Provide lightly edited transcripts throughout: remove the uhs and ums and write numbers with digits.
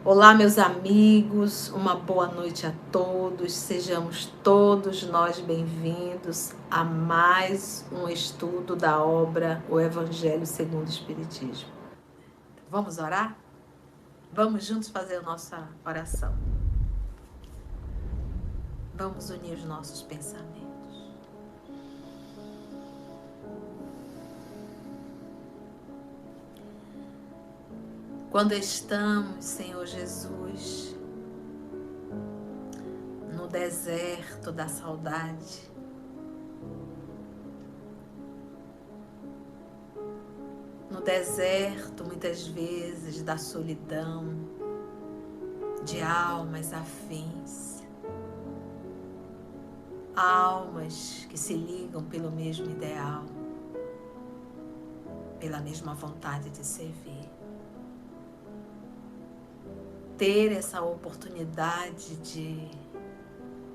Olá, meus amigos, uma boa noite a todos. Sejamos todos nós bem-vindos a mais um estudo da obra O Evangelho segundo o Espiritismo. Vamos orar? Vamos juntos fazer a nossa oração. Vamos unir os nossos pensamentos. Quando estamos, Senhor Jesus, no deserto da saudade, no deserto, muitas vezes, da solidão, de almas afins, almas que se ligam pelo mesmo ideal, pela mesma vontade de servir. Ter essa oportunidade de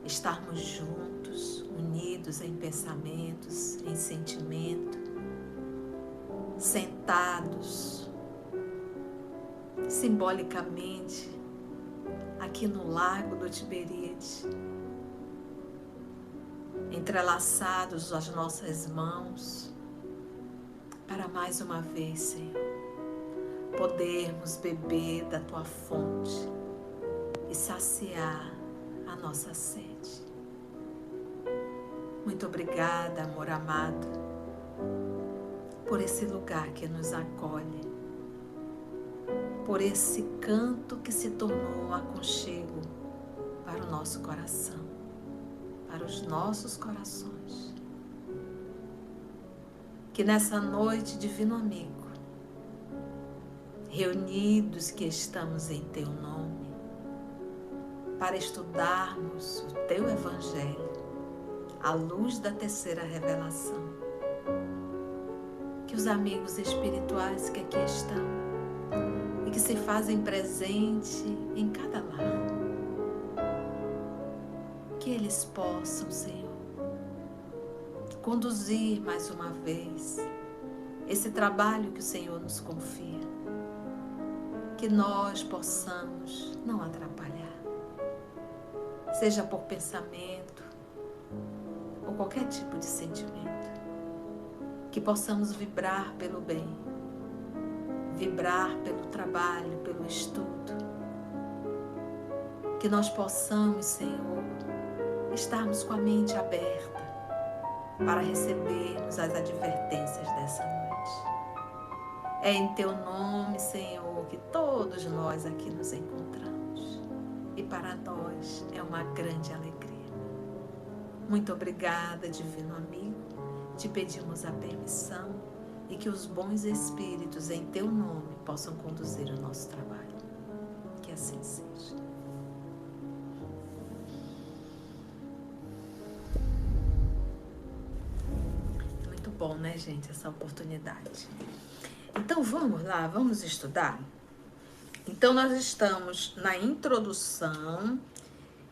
estarmos juntos, unidos em pensamentos, em sentimento, sentados simbolicamente aqui no Lago do Tiberíade, entrelaçados as nossas mãos, para mais uma vez, Senhor, podermos beber da Tua fonte e saciar a nossa sede. Muito obrigada, amor amado, por esse lugar que nos acolhe, por esse canto que se tornou um aconchego para o nosso coração, para os nossos corações. Que nessa noite, divino amigo, reunidos que estamos em Teu nome, para estudarmos o Teu Evangelho, à luz da terceira revelação, que os amigos espirituais que aqui estão e que se fazem presente em cada lar, que eles possam, Senhor, conduzir mais uma vez esse trabalho que o Senhor nos confia, que nós possamos não atrapalhar, seja por pensamento ou qualquer tipo de sentimento, que possamos vibrar pelo bem, vibrar pelo trabalho, pelo estudo, que nós possamos, Senhor, estarmos com a mente aberta para recebermos as advertências dessa noite. É em Teu nome, Senhor, que todos nós aqui nos encontramos. E para nós é uma grande alegria. Muito obrigada, divino amigo. Te pedimos a permissão e que os bons espíritos em Teu nome possam conduzir o nosso trabalho. Que assim seja. Muito bom, né, gente, essa oportunidade. Então vamos lá, vamos estudar? Então nós estamos na introdução,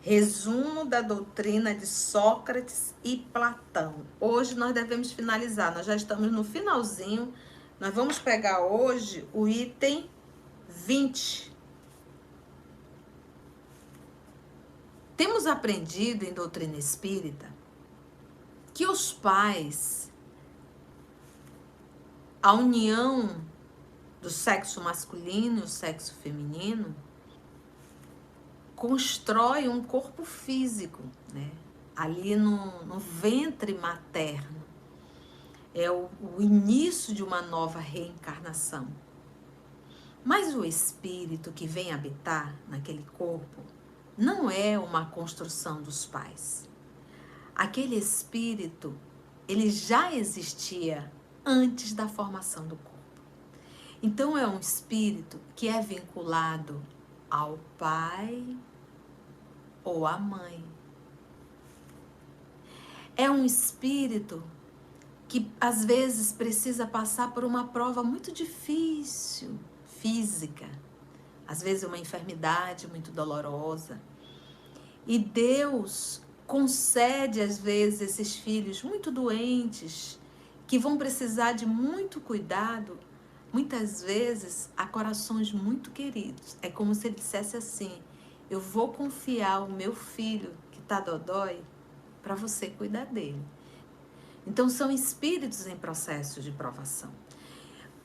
resumo da doutrina de Sócrates e Platão. Hoje nós devemos finalizar, nós já estamos no finalzinho, nós vamos pegar hoje o item 20. Temos aprendido em doutrina espírita que os pais, a união do sexo masculino e o sexo feminino, constrói um corpo físico, né? Ali no ventre materno. É o início de uma nova reencarnação. Mas o espírito que vem habitar naquele corpo não é uma construção dos pais. Aquele espírito, ele já existia antes da formação do corpo. Então é um espírito que é vinculado ao pai ou à mãe. É um espírito que às vezes precisa passar por uma prova muito difícil, física, às vezes uma enfermidade muito dolorosa. E Deus concede às vezes esses filhos muito doentes, que vão precisar de muito cuidado, Muitas vezes, há corações muito queridos. É como se ele dissesse assim: eu vou confiar o meu filho que está dodói para você cuidar dele. Então, são espíritos em processo de provação.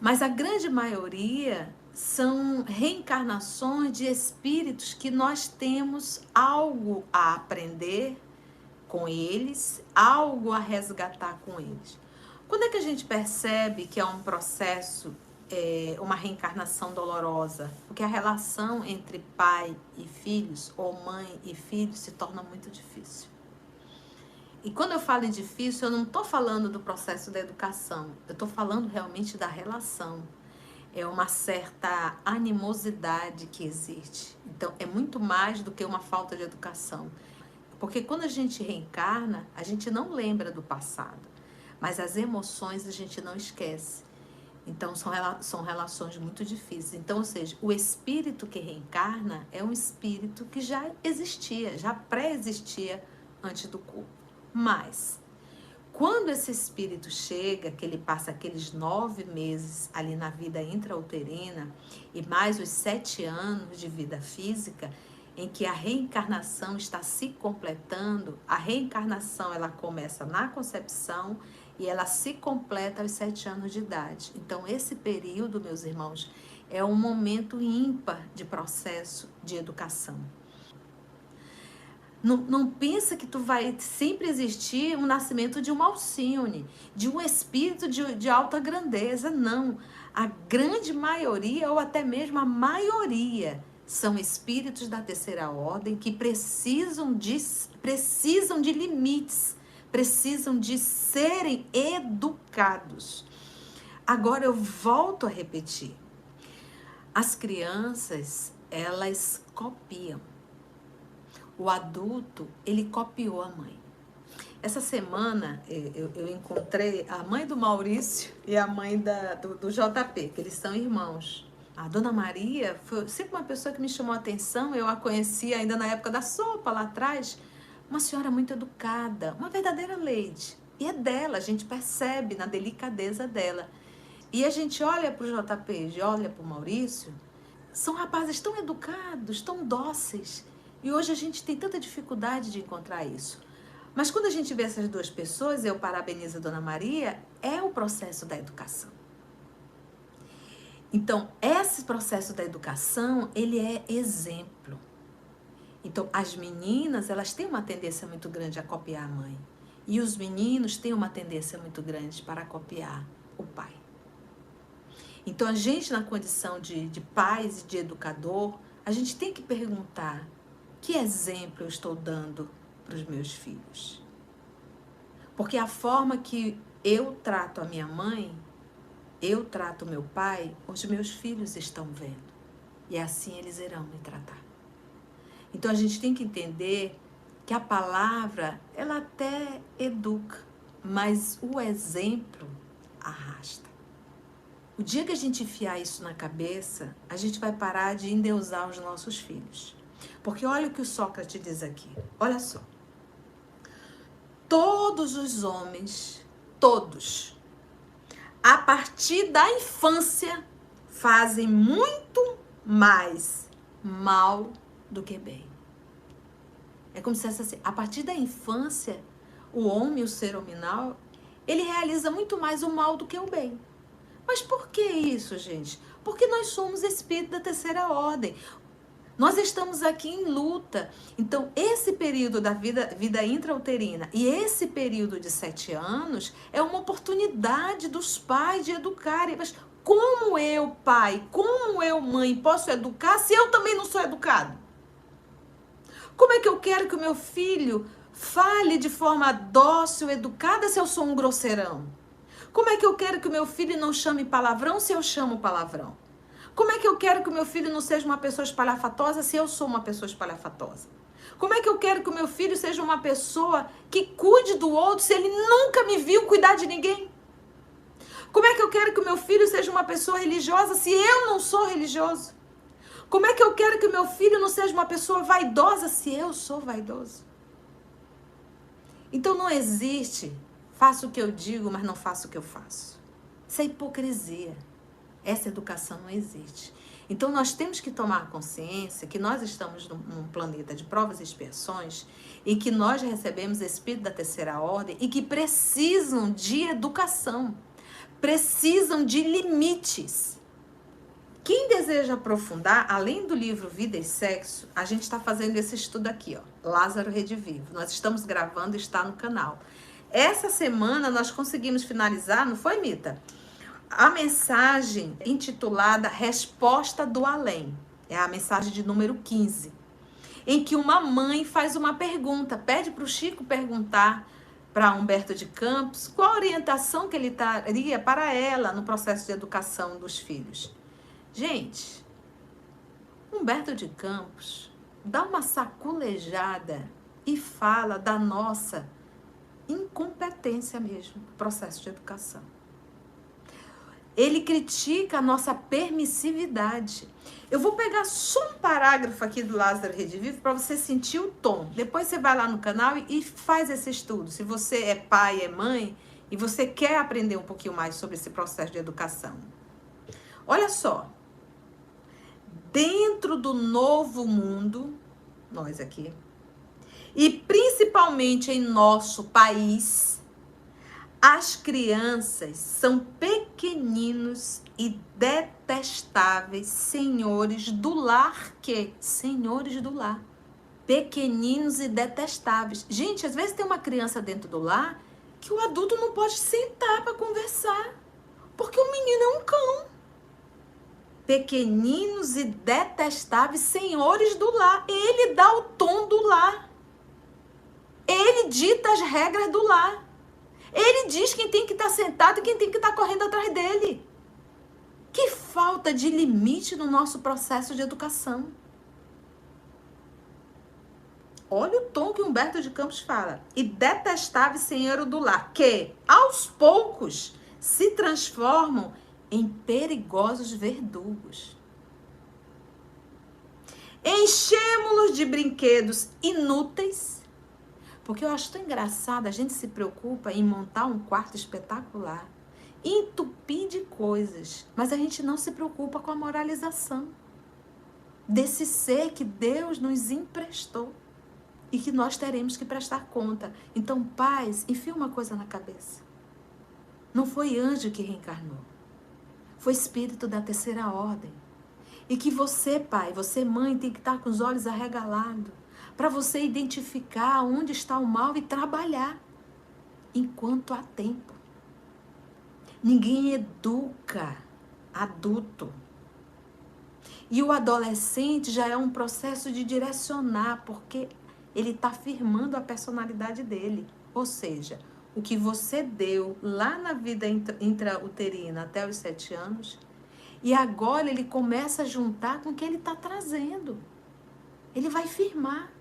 Mas a grande maioria são reencarnações de espíritos que nós temos algo a aprender com eles, algo a resgatar com eles. Quando é que a gente percebe que é um processo, uma reencarnação dolorosa? Porque a relação entre pai e filhos, ou mãe e filhos, se torna muito difícil. E quando eu falo em difícil, eu não estou falando do processo da educação, eu estou falando realmente da relação. É uma certa animosidade que existe. Então, é muito mais do que uma falta de educação. Porque quando a gente reencarna, a gente não lembra do passado, mas as emoções a gente não esquece. Então, são relações muito difíceis. Então, ou seja, o espírito que reencarna é um espírito que já existia, já pré-existia antes do corpo. Mas, quando esse espírito chega, que ele passa aqueles 9 meses ali na vida intrauterina e mais os 7 anos de vida física, em que a reencarnação está se completando, a reencarnação ela começa na concepção e ela se completa aos 7 anos de idade. Então, esse período, meus irmãos, é um momento ímpar de processo de educação. Não pensa que tu vai sempre existir um nascimento de uma Alcione, de um espírito de alta grandeza. Não. A grande maioria, ou até mesmo a maioria, são espíritos da terceira ordem que precisam de limites, precisam de serem educados. Agora eu volto a repetir. As crianças, elas copiam. O adulto, ele copiou a mãe. Essa semana, eu encontrei a mãe do Maurício e a mãe do JP, que eles são irmãos. A Dona Maria foi sempre uma pessoa que me chamou a atenção. Eu a conheci ainda na época da sopa, lá atrás. Uma senhora muito educada, uma verdadeira lady. E é dela, a gente percebe na delicadeza dela. E a gente olha para o JP, olha para o Maurício, são rapazes tão educados, tão dóceis. E hoje a gente tem tanta dificuldade de encontrar isso. Mas quando a gente vê essas duas pessoas, eu parabenizo a Dona Maria, é o processo da educação. Então, esse processo da educação, ele é exemplo. Então, as meninas, elas têm uma tendência muito grande a copiar a mãe. E os meninos têm uma tendência muito grande para copiar o pai. Então, a gente, na condição de pais e de educador, a gente tem que perguntar: que exemplo eu estou dando para os meus filhos? Porque a forma que eu trato a minha mãe, eu trato o meu pai, os meus filhos estão vendo. E assim eles irão me tratar. Então a gente tem que entender que a palavra, ela até educa, mas o exemplo arrasta. O dia que a gente enfiar isso na cabeça, a gente vai parar de endeusar os nossos filhos. Porque olha o que o Sócrates diz aqui. Olha só. Todos os homens, todos, a partir da infância, fazem muito mais mal do que bem. É como se fosse assim, a partir da infância, o homem, o ser hominal, ele realiza muito mais o mal do que o bem. Mas por que isso, gente? Porque nós somos espírito da terceira ordem. Nós estamos aqui em luta. Então, esse período da vida intrauterina e esse período de 7 anos é uma oportunidade dos pais de educarem. Mas como eu, pai, como eu, mãe, posso educar se eu também não sou educado? Como é que eu quero que o meu filho fale de forma dócil, educada, se eu sou um grosseirão? Como é que eu quero que o meu filho não chame palavrão se eu chamo palavrão? Como é que eu quero que o meu filho não seja uma pessoa espalhafatosa se eu sou uma pessoa espalhafatosa? Como é que eu quero que o meu filho seja uma pessoa que cuide do outro se ele nunca me viu cuidar de ninguém? Como é que eu quero que o meu filho seja uma pessoa religiosa se eu não sou religioso? Como é que eu quero que o meu filho não seja uma pessoa vaidosa se eu sou vaidoso? Então não existe, faço o que eu digo, mas não faço o que eu faço. Isso é hipocrisia. Essa educação não existe. Então, nós temos que tomar consciência que nós estamos num planeta de provas e expiações e que nós recebemos espírito da terceira ordem e que precisam de educação, precisam de limites. Quem deseja aprofundar, além do livro Vida e Sexo, a gente está fazendo esse estudo aqui, ó, Lázaro Redivivo. Nós estamos gravando, está no canal. Essa semana nós conseguimos finalizar, não foi, Mita? A mensagem intitulada Resposta do Além. É a mensagem de número 15. Em que uma mãe faz uma pergunta, pede para o Chico perguntar para Humberto de Campos qual a orientação que ele daria para ela no processo de educação dos filhos. Gente, Humberto de Campos dá uma saculejada e fala da nossa incompetência mesmo no processo de educação. Ele critica a nossa permissividade. Eu vou pegar só um parágrafo aqui do Lázaro Redivivo para você sentir o tom. Depois você vai lá no canal e faz esse estudo. Se você é pai, é mãe e você quer aprender um pouquinho mais sobre esse processo de educação. Olha só. Dentro do novo mundo, nós aqui, e principalmente em nosso país, as crianças são pequeninos e detestáveis senhores do lar, senhores do lar. Pequeninos e detestáveis. Gente, às vezes tem uma criança dentro do lar que o adulto não pode sentar para conversar, porque o menino é um cão. Pequeninos e detestáveis senhores do lar. Ele dá o tom do lar. Ele dita as regras do lar. Ele diz quem tem que estar sentado e quem tem que estar correndo atrás dele. Que falta de limite no nosso processo de educação. Olha o tom que Humberto de Campos fala. E detestável senhor do lar, que aos poucos se transformam em perigosos verdugos. Enchemos-los de brinquedos inúteis, porque eu acho tão engraçado, a gente se preocupa em montar um quarto espetacular, entupir de coisas, mas a gente não se preocupa com a moralização desse ser que Deus nos emprestou e que nós teremos que prestar conta. Então, pais, enfia uma coisa na cabeça. Não foi anjo que reencarnou. Foi espírito da terceira ordem. E que você, pai, você, mãe, tem que estar com os olhos arregalados para você identificar onde está o mal e trabalhar enquanto há tempo. Ninguém educa adulto. E o adolescente já é um processo de direcionar, porque ele está firmando a personalidade dele. Ou seja, o que você deu lá na vida intrauterina até os 7 anos, e agora ele começa a juntar com o que ele está trazendo. Ele vai firmar.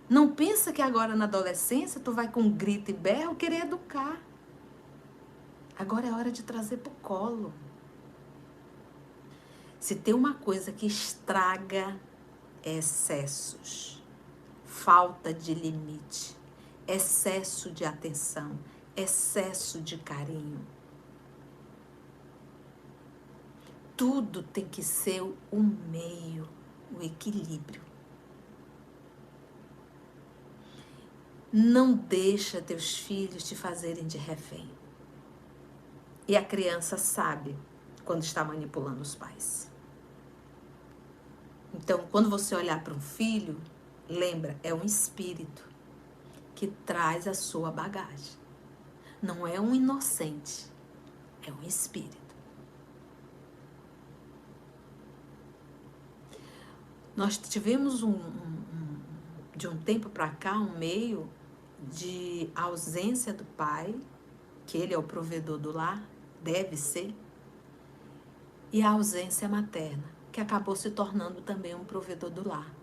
Não pensa que agora na adolescência tu vai com grito e berro querer educar. Agora é hora de trazer pro colo. Se tem uma coisa que estraga, é excessos, falta de limite, excesso de atenção, excesso de carinho. Tudo tem que ser o meio, o equilíbrio. Não deixa teus filhos te fazerem de refém. E a criança sabe quando está manipulando os pais. Então, quando você olhar para um filho, lembra, é um espírito que traz a sua bagagem. Não é um inocente, é um espírito. Nós tivemos de um tempo para cá, um meio de ausência do pai, que ele é o provedor do lar, deve ser, e a ausência materna, que acabou se tornando também um provedor do lar.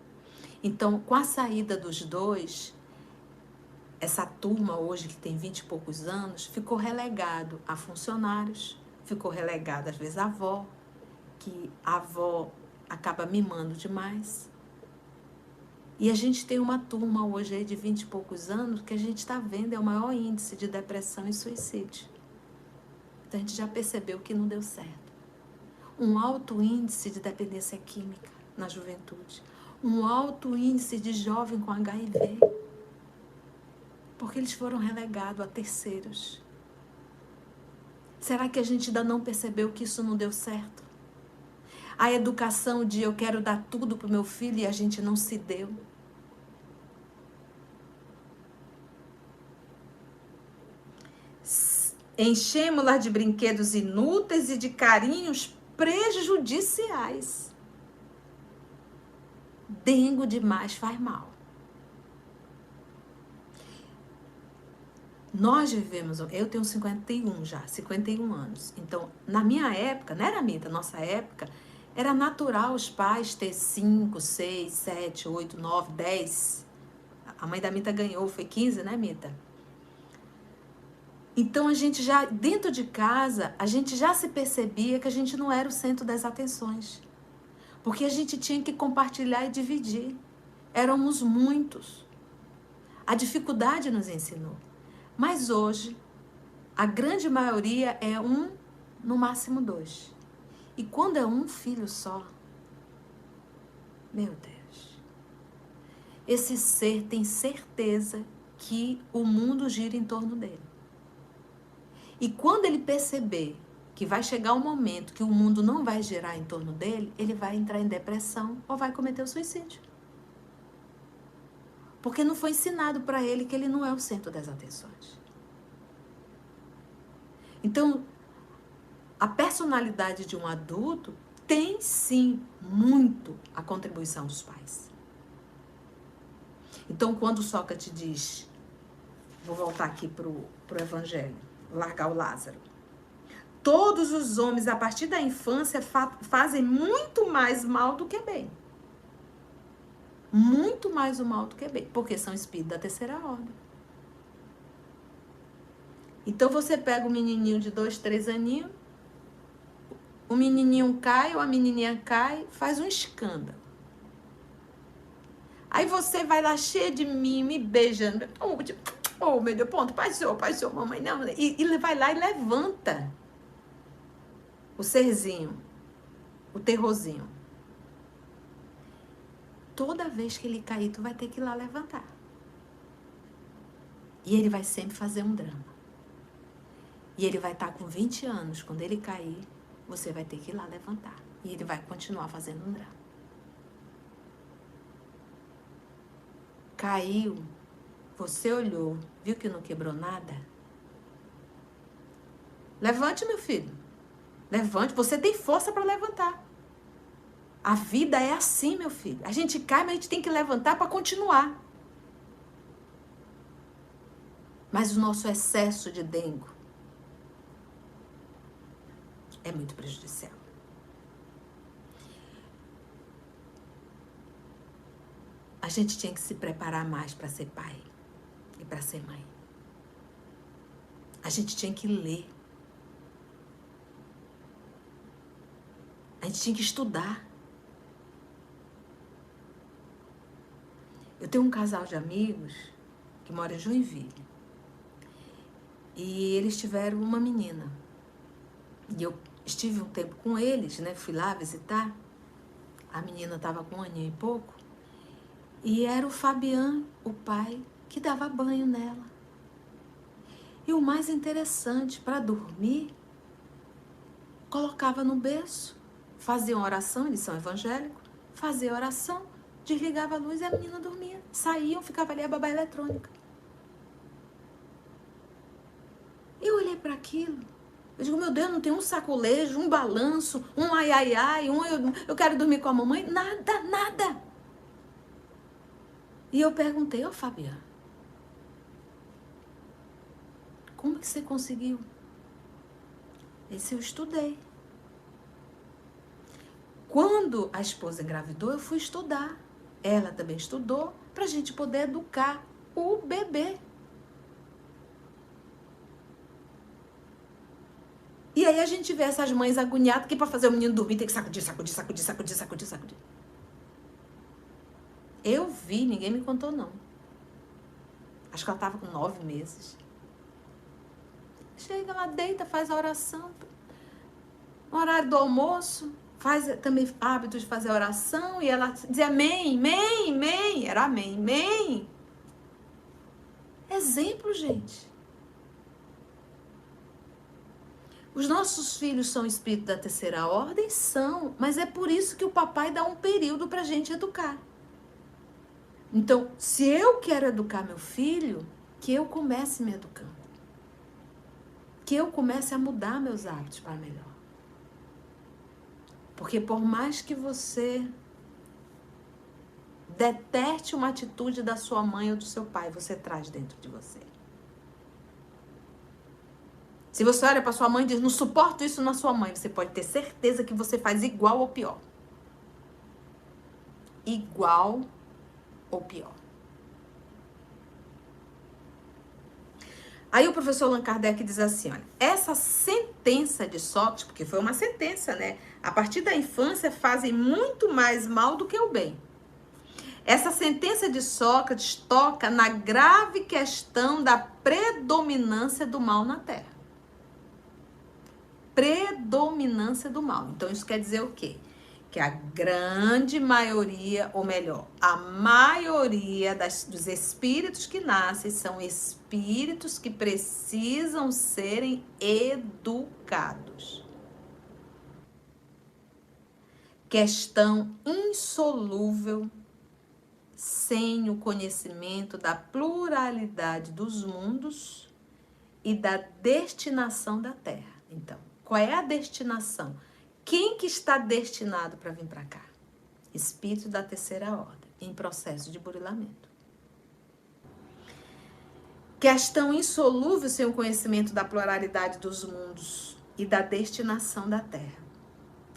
Então, com a saída dos dois, essa turma hoje, que tem 20 e poucos anos, ficou relegado a funcionários, ficou relegado às vezes a avó, que a avó acaba mimando demais. E a gente tem uma turma hoje aí de 20 e poucos anos que a gente está vendo é o maior índice de depressão e suicídio. Então a gente já percebeu que não deu certo. um alto índice de dependência química na juventude, um alto índice de jovem com HIV, porque eles foram relegados a terceiros. Será que a gente ainda não percebeu que isso não deu certo? A educação de eu quero dar tudo para o meu filho e a gente não se deu. Enchemos-la de brinquedos inúteis e de carinhos prejudiciais. Dengo demais faz mal. Nós vivemos, eu tenho 51 anos. Então, na minha época, não era minha, da nossa época, era natural os pais ter 5, 6, 7, 8, 9, 10. A mãe da Mita ganhou, foi 15, né, Mita? Então, a gente já, dentro de casa, a gente já se percebia que a gente não era o centro das atenções. Porque a gente tinha que compartilhar e dividir. Éramos muitos. A dificuldade nos ensinou. Mas hoje, a grande maioria é um, no máximo 2. E quando é um filho só, meu Deus, esse ser tem certeza que o mundo gira em torno dele. E quando ele perceber que vai chegar um momento que o mundo não vai girar em torno dele, ele vai entrar em depressão ou vai cometer o suicídio. Porque não foi ensinado para ele que ele não é o centro das atenções. Então, a personalidade de um adulto tem sim muito a contribuição dos pais. Então, quando Sócrates diz, vou voltar aqui para o Evangelho, largar o Lázaro. Todos os homens, a partir da infância, fazem muito mais mal do que bem. Muito mais o mal do que bem, porque são espíritos da terceira ordem. Então, você pega um menininho de 2, 3 aninhos, o menininho cai ou a menininha cai, faz um escândalo. Aí você vai lá cheio de mim, me beijando. Oh, meu Deus, ponto, passou, mamãe, não. E vai lá e levanta o serzinho, o terrorzinho. Toda vez que ele cair, tu vai ter que ir lá levantar. E ele vai sempre fazer um drama. E ele vai estar com 20 anos, quando ele cair, você vai ter que ir lá levantar. E ele vai continuar fazendo um drama. Caiu, você olhou, viu que não quebrou nada? Levante, meu filho. Levante, você tem força para levantar. A vida é assim, meu filho. A gente cai, mas a gente tem que levantar para continuar. Mas o nosso excesso de dengo é muito prejudicial. A gente tinha que se preparar mais para ser pai e para ser mãe. A gente tinha que ler. A gente tinha que estudar. Eu tenho um casal de amigos que mora em Joinville. E eles tiveram uma menina. E eu estive um tempo com eles, né? Fui lá visitar. A menina estava com 1 aninho e pouco. E era o Fabian, o pai, que dava banho nela. E o mais interessante, para dormir, colocava no berço, fazia uma oração, eles são evangélicos, fazia oração, desligava a luz e a menina dormia. Saíam, ficava ali a babá eletrônica. Eu olhei para aquilo. Eu digo, meu Deus, não tem um sacolejo, um balanço, um ai, ai, ai, eu quero dormir com a mamãe. Nada, nada. E eu perguntei, ó, Fabiana, como que você conseguiu? Esse eu estudei. Quando a esposa engravidou, eu fui estudar. Ela também estudou, pra gente poder educar o bebê. E aí a gente vê essas mães agoniadas que para fazer o menino dormir tem que sacudir, sacudir, sacudir, sacudir, sacudir, sacudir. Eu vi, ninguém me contou não. Acho que ela estava com 9 meses. Chega lá, deita, faz a oração. No horário do almoço, faz também hábito de fazer oração, e ela dizia amém, amém, amém, era amém, amém. Exemplo, gente. Os nossos filhos são espíritos da terceira ordem? São, mas é por isso que o papai dá um período pra gente educar. Então, se eu quero educar meu filho, que eu comece me educando. Que eu comece a mudar meus hábitos para melhor. Porque por mais que você deteste uma atitude da sua mãe ou do seu pai, você traz dentro de você. Se você olha para sua mãe e diz, não suporto isso na sua mãe, você pode ter certeza que você faz igual ou pior. Igual ou pior. Aí o professor Allan Kardec diz assim, olha, essa sentença de Sócrates, porque foi uma sentença, né? A partir da infância fazem muito mais mal do que o bem. Essa sentença de Sócrates toca na grave questão da predominância do mal na Terra. Predominância do mal. Então isso quer dizer o quê? Que a grande maioria, ou melhor, a maioria dos espíritos que nascem são espíritos que precisam serem educados. Questão insolúvel sem o conhecimento da pluralidade dos mundos e da destinação da Terra. Então, qual é a destinação? Quem que está destinado para vir para cá? Espírito da terceira ordem, em processo de burilamento. Questão insolúvel sem o conhecimento da pluralidade dos mundos e da destinação da Terra,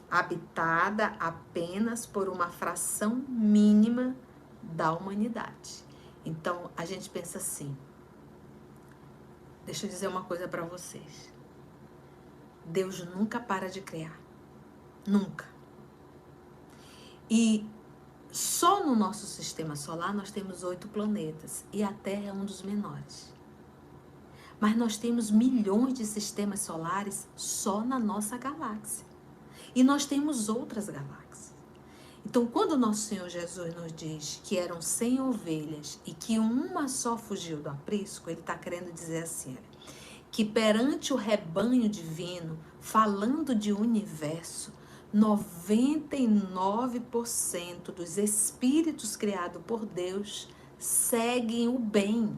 habitada apenas por uma fração mínima da humanidade. Então, a gente pensa assim, deixa eu dizer uma coisa para vocês. Deus nunca para de criar. Nunca. E só no nosso sistema solar nós temos 8 planetas e a Terra é um dos menores. Mas nós temos milhões de sistemas solares só na nossa galáxia. E nós temos outras galáxias. Então, quando o nosso Senhor Jesus nos diz que eram 100 ovelhas e que uma só fugiu do aprisco, ele está querendo dizer assim, que perante o rebanho divino, falando de universo, 99% dos espíritos criados por Deus seguem o bem.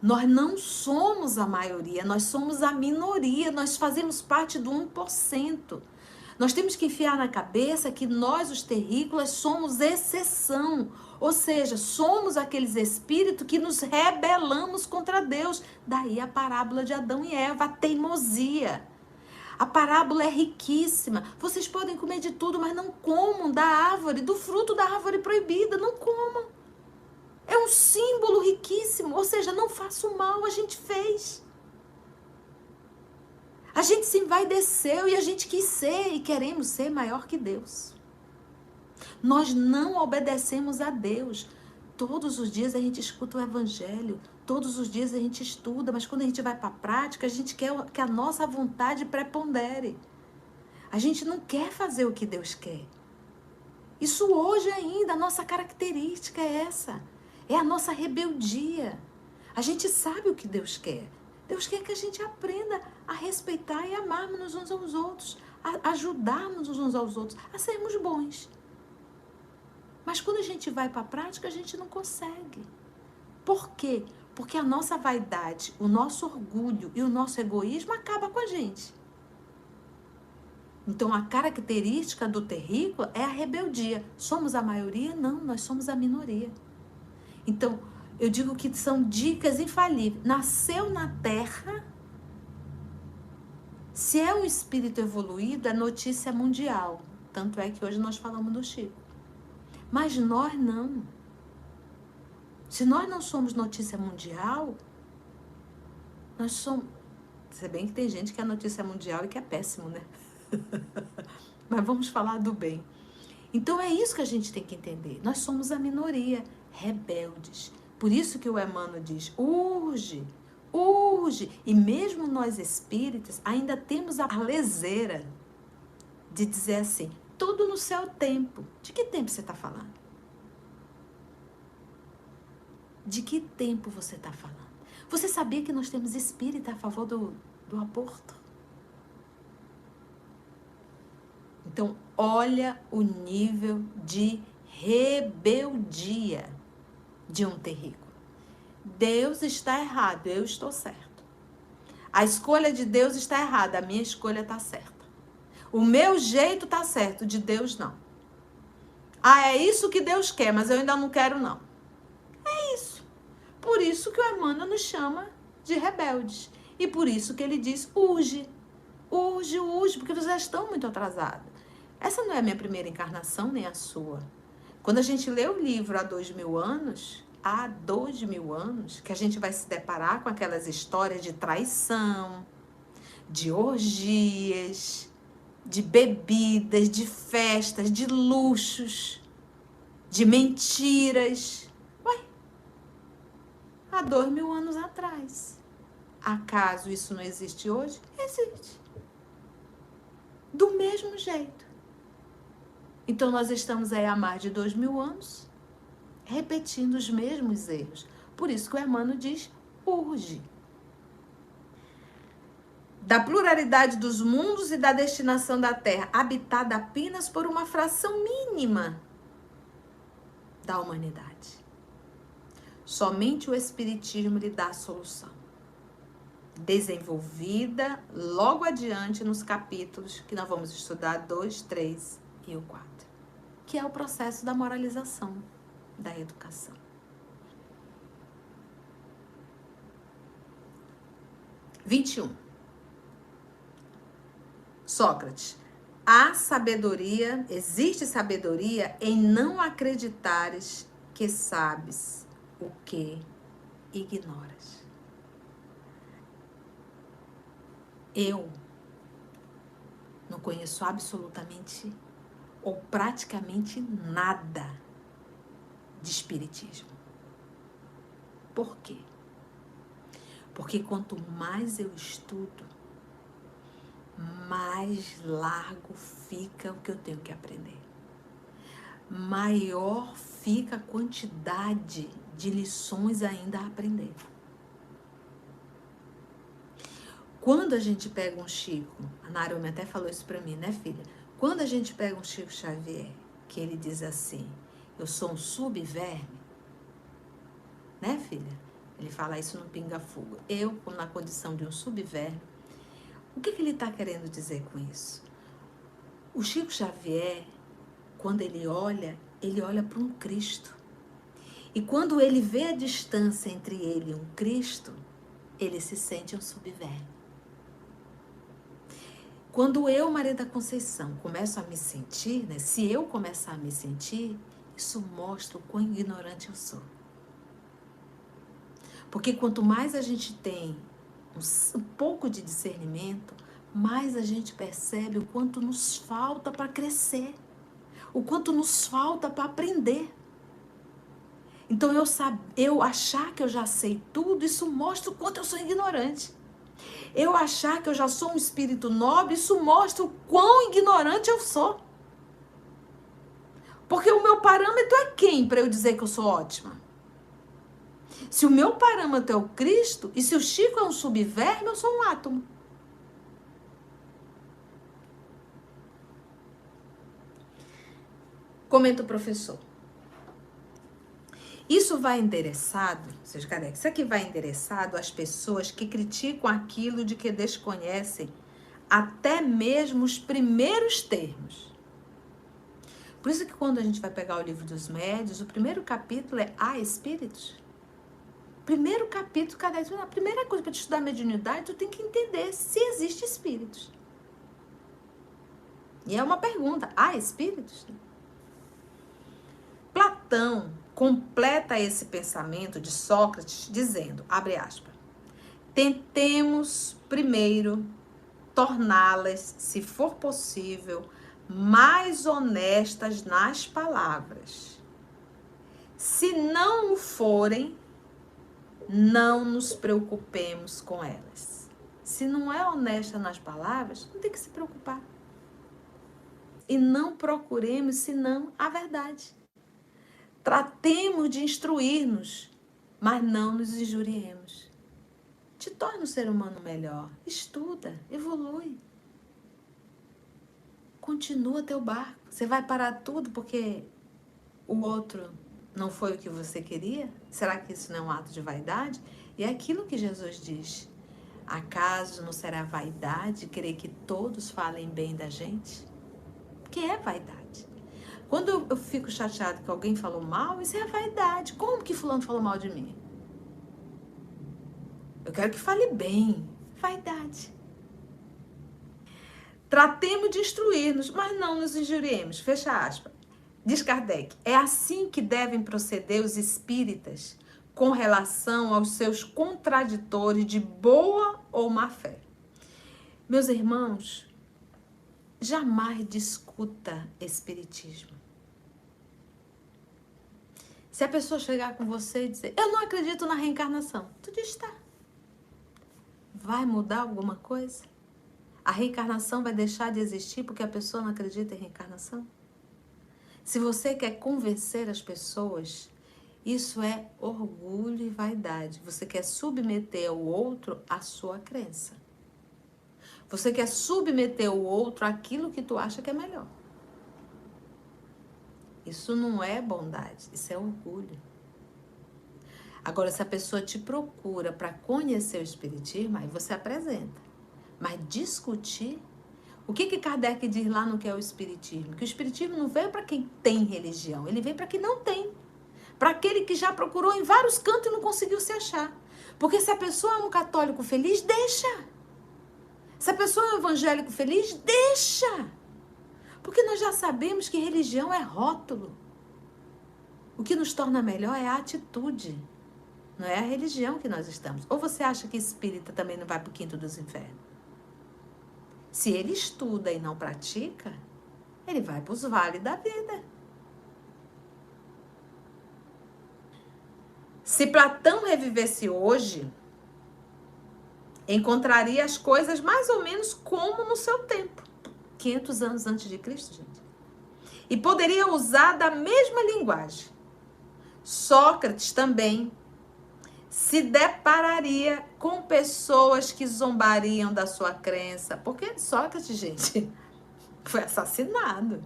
Nós não somos a maioria, nós somos a minoria, nós fazemos parte do 1%. Nós temos que enfiar na cabeça que nós, os terrícolas, somos exceção. Ou seja, somos aqueles espíritos que nos rebelamos contra Deus. Daí a parábola de Adão e Eva, a teimosia. A parábola é riquíssima. Vocês podem comer de tudo, mas não comam da árvore, do fruto da árvore proibida. Não comam. É um símbolo riquíssimo. Ou seja, não faça o mal, a gente fez. A gente se envaideceu e a gente quis ser e queremos ser maior que Deus. Nós não obedecemos a Deus. Todos os dias a gente escuta o evangelho, todos os dias a gente estuda, mas quando a gente vai para a prática, a gente quer que a nossa vontade prepondere. A gente não quer fazer o que Deus quer. Isso hoje ainda, a nossa característica é essa. É a nossa rebeldia. A gente sabe o que Deus quer. Deus quer que a gente aprenda a respeitar e amarmos uns aos outros, a ajudarmos uns aos outros, a sermos bons. Mas quando a gente vai para a prática, a gente não consegue. Por quê? Porque a nossa vaidade, o nosso orgulho e o nosso egoísmo acabam com a gente. Então, a característica do terrícola é a rebeldia. Somos a maioria? Não, nós somos a minoria. Então, eu digo que são dicas infalíveis. Nasceu na Terra. Se é um espírito evoluído, é notícia mundial. Tanto é que hoje nós falamos do Chico. Mas nós não. Se nós não somos notícia mundial, nós somos... Se bem que tem gente que é notícia mundial e que é péssimo, né? Mas vamos falar do bem. Então é isso que a gente tem que entender. Nós somos a minoria, rebeldes. Por isso que o Emmanuel diz, urge Urge. E mesmo nós espíritas ainda temos a leseira de dizer assim, tudo no seu tempo. De que tempo você está falando? De que tempo você está falando? Você sabia que nós temos espírita a favor do aborto? Então, olha o nível de rebeldia de um terrícola. Deus está errado, eu estou certo. A escolha de Deus está errada, a minha escolha está certa. O meu jeito está certo, de Deus não. Ah, é isso que Deus quer, mas eu ainda não quero não. É isso. Por isso que o Emmanuel nos chama de rebeldes. E por isso que ele diz, urge, urge, urge, porque vocês já estão muito atrasados. Essa não é a minha primeira encarnação, nem a sua. Quando a gente lê o livro há 2000 anos, que a gente vai se deparar com aquelas histórias de traição, de orgias, de bebidas, de festas, de luxos, de mentiras. Ué, há 2000 anos atrás. Acaso isso não existe hoje? Existe. Do mesmo jeito. Então nós estamos aí há mais de 2000 anos repetindo os mesmos erros. Por isso que o Emmanuel diz, urge. Da pluralidade dos mundos e da destinação da Terra, habitada apenas por uma fração mínima da humanidade. Somente o Espiritismo lhe dá a solução. Desenvolvida logo adiante nos capítulos que nós vamos estudar, 2, 3 e o 4. Que é o processo da moralização, da educação. (21) Sócrates, existe sabedoria em não acreditares que sabes o que ignoras. Eu não conheço absolutamente ou praticamente nada de espiritismo. Por quê? Porque quanto mais eu estudo, mais largo fica o que eu tenho que aprender. Maior fica a quantidade de lições ainda a aprender. Quando a gente pega um Chico, a Narumi até falou isso pra mim, né, filha? Quando a gente pega um Chico Xavier, que ele diz assim, eu sou um subverme, né, filha? Ele fala isso no Pinga Fogo. Eu, na condição de um subverme, o que ele está querendo dizer com isso? O Chico Xavier, quando ele olha para um Cristo. E quando ele vê a distância entre ele e um Cristo, ele se sente um subverme. Quando eu, Maria da Conceição, começo a me sentir, né? Se eu começar a me sentir, isso mostra o quão ignorante eu sou. Porque quanto mais a gente tem um pouco de discernimento, mais a gente percebe o quanto nos falta para crescer, o quanto nos falta para aprender. Então eu achar que eu já sei tudo, isso mostra o quanto eu sou ignorante. Eu achar que eu já sou um espírito nobre, isso mostra o quão ignorante eu sou. Porque o meu parâmetro é quem para eu dizer que eu sou ótima? Se o meu parâmetro é o Cristo, e se o Chico é um subverme, eu sou um átomo. Comenta o professor. Isso vai endereçado, seus carecas, isso aqui vai endereçado às pessoas que criticam aquilo de que desconhecem até mesmo os primeiros termos. Por isso que quando a gente vai pegar o livro dos médiuns, o primeiro capítulo é Há Espíritos. Primeiro capítulo, a primeira coisa para te estudar mediunidade, tu tem que entender se existe espíritos. E é uma pergunta, há espíritos? Platão completa esse pensamento de Sócrates dizendo, abre aspas, tentemos primeiro torná-las, se for possível, mais honestas nas palavras. Se não o forem, não nos preocupemos com elas. Se não é honesta nas palavras, não tem que se preocupar. E não procuremos senão a verdade. Tratemos de instruir-nos, mas não nos injuriemos. Te torna um ser humano melhor. Estuda, evolui. Continua teu barco. Você vai parar tudo porque o outro não foi o que você queria? Será que isso não é um ato de vaidade? E é aquilo que Jesus diz. Acaso não será vaidade querer que todos falem bem da gente? Porque é vaidade. Quando eu fico chateado que alguém falou mal, isso é vaidade. Como que fulano falou mal de mim? Eu quero que fale bem. Vaidade. Tratemos de instruir-nos, mas não nos injuriemos. Fecha aspas. Diz Kardec, é assim que devem proceder os espíritas com relação aos seus contraditores de boa ou má fé. Meus irmãos, jamais discuta espiritismo. Se a pessoa chegar com você e dizer, eu não acredito na reencarnação, tu diz, tá. Vai mudar alguma coisa? A reencarnação vai deixar de existir porque a pessoa não acredita em reencarnação? Se você quer convencer as pessoas, isso é orgulho e vaidade. Você quer submeter o outro à sua crença. Você quer submeter o outro àquilo que tu acha que é melhor. Isso não é bondade, isso é orgulho. Agora, se a pessoa te procura para conhecer o espiritismo, aí você apresenta. Mas discutir... O que Kardec diz lá no que é o espiritismo? Que o espiritismo não veio para quem tem religião, ele veio para quem não tem. Para aquele que já procurou em vários cantos e não conseguiu se achar. Porque se a pessoa é um católico feliz, deixa. Se a pessoa é um evangélico feliz, deixa. Porque nós já sabemos que religião é rótulo. O que nos torna melhor é a atitude. Não é a religião que nós estamos. Ou você acha que espírita também não vai para o quinto dos infernos? Se ele estuda e não pratica, ele vai para os vales da vida. Se Platão revivesse hoje, encontraria as coisas mais ou menos como no seu tempo. 500 anos antes de Cristo, gente. E poderia usar da mesma linguagem. Sócrates também se depararia com pessoas que zombariam da sua crença. Porque Sócrates, gente, foi assassinado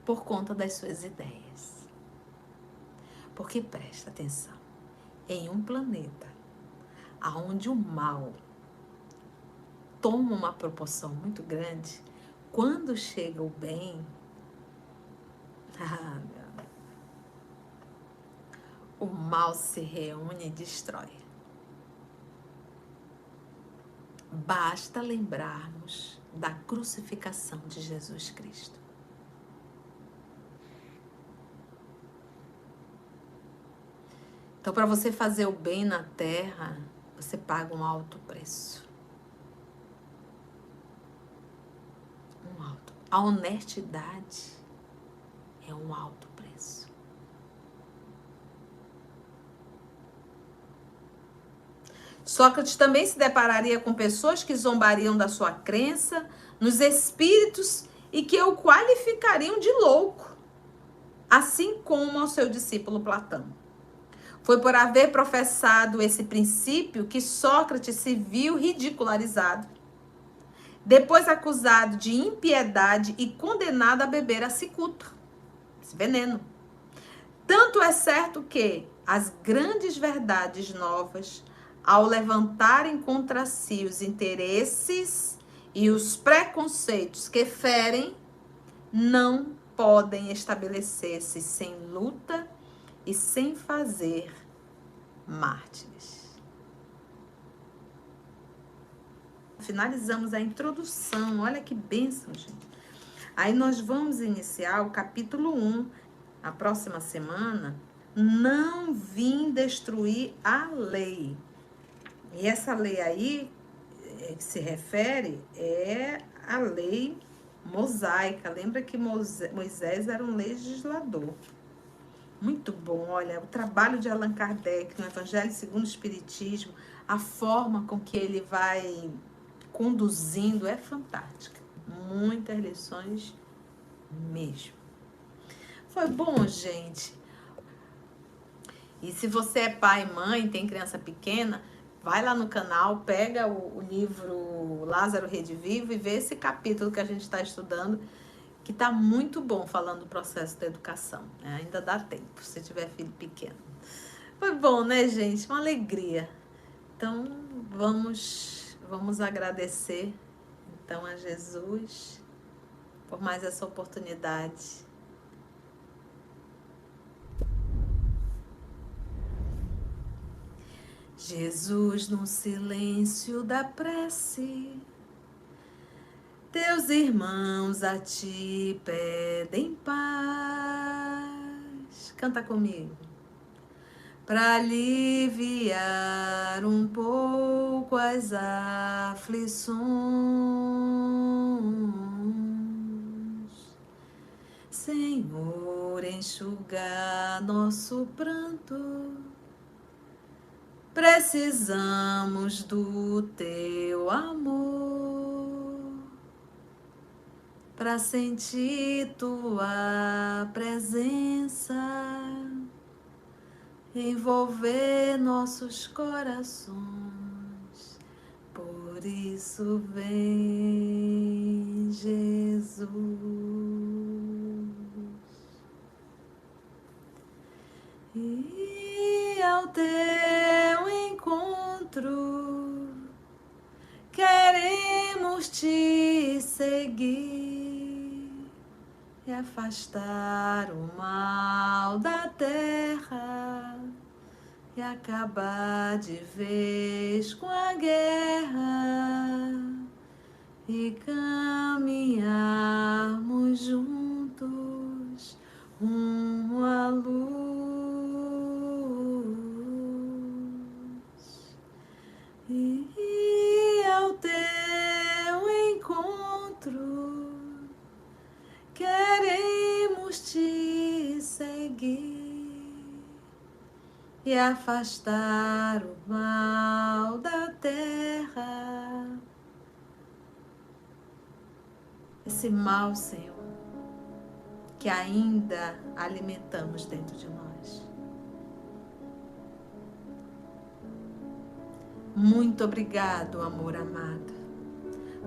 por conta das suas ideias. Porque presta atenção, em um planeta onde o mal toma uma proporção muito grande, quando chega o bem, o mal se reúne e destrói. Basta lembrarmos da crucificação de Jesus Cristo. Então, para você fazer o bem na terra, você paga um alto preço. Um alto. A honestidade é um alto preço. Sócrates também se depararia com pessoas que zombariam da sua crença nos espíritos e que o qualificariam de louco, assim como ao seu discípulo Platão. Foi por haver professado esse princípio que Sócrates se viu ridicularizado, depois acusado de impiedade e condenado a beber a cicuta, esse veneno. Tanto é certo que as grandes verdades novas, ao levantarem contra si os interesses e os preconceitos que ferem, não podem estabelecer-se sem luta e sem fazer mártires. Finalizamos a introdução, olha que bênção, gente. Aí nós vamos iniciar o capítulo 1, a próxima semana, não vim destruir a lei. E essa lei aí, que se refere, é a lei mosaica. Lembra que Moisés era um legislador. Muito bom. Olha, o trabalho de Allan Kardec no Evangelho segundo o Espiritismo, a forma com que ele vai conduzindo é fantástica. Muitas lições mesmo. Foi bom, gente. E se você é pai e mãe, tem criança pequena, vai lá no canal, pega o livro Lázaro Redivivo e vê esse capítulo que a gente está estudando, que está muito bom falando do processo da educação. Ainda dá tempo, se tiver filho pequeno. Foi bom, né, gente? Uma alegria. Então, vamos agradecer então a Jesus por mais essa oportunidade. Jesus, no silêncio da prece, teus irmãos a ti pedem paz. Canta comigo. Para aliviar um pouco as aflições, Senhor, enxugar nosso pranto. Precisamos do teu amor para sentir tua presença, envolver nossos corações. Por isso vem, Jesus. E ao teu encontro queremos te seguir e afastar o mal da terra e acabar de vez com a guerra e caminharmos juntos rumo à luz. E ao teu encontro queremos te seguir e afastar o mal da terra. Esse mal, Senhor, que ainda alimentamos dentro de nós. Muito obrigado, amor amado,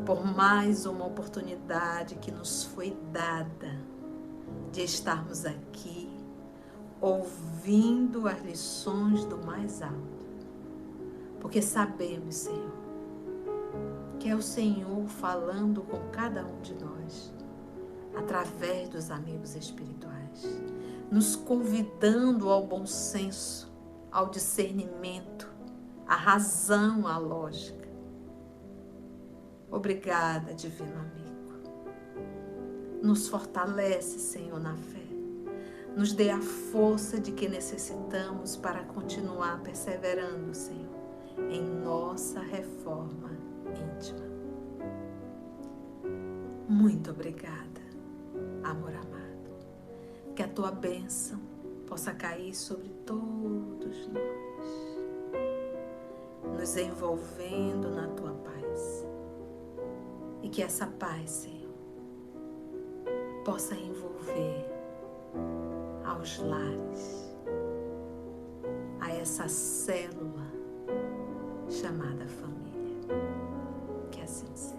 por mais uma oportunidade que nos foi dada de estarmos aqui ouvindo as lições do mais alto. Porque sabemos, Senhor, que é o Senhor falando com cada um de nós, através dos amigos espirituais, nos convidando ao bom senso, ao discernimento, à razão, à lógica. Obrigada, divino amigo. Nos fortalece, Senhor, na fé. Nos dê a força de que necessitamos para continuar perseverando, Senhor, em nossa reforma íntima. Muito obrigada, amor amado. Que a tua bênção possa cair sobre todos nós, nos envolvendo na tua paz. E que essa paz, Senhor, possa envolver aos lares, a essa célula chamada família. Que assim seja.